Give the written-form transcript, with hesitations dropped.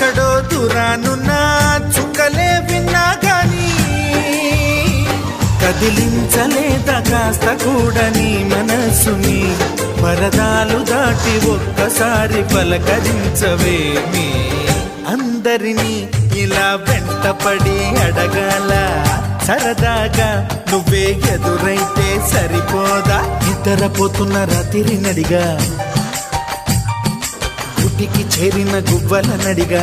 ఎక్కడో దూరానున్న చుక్కలే విన్నా గాని కదిలించలేదా కాస్త కూడా నీ మనసుని పరదాలు దాటి ఒక్కసారి పలకరించవేమి అందరినీ ఇలా వెంటపడి అడగాల సరదాగా నువ్వే ఎదురైతే సరిపోదా నిద్రపోతున్న రాత్రి నడిగా గుటికి చేరిన గువ్వల నడిగా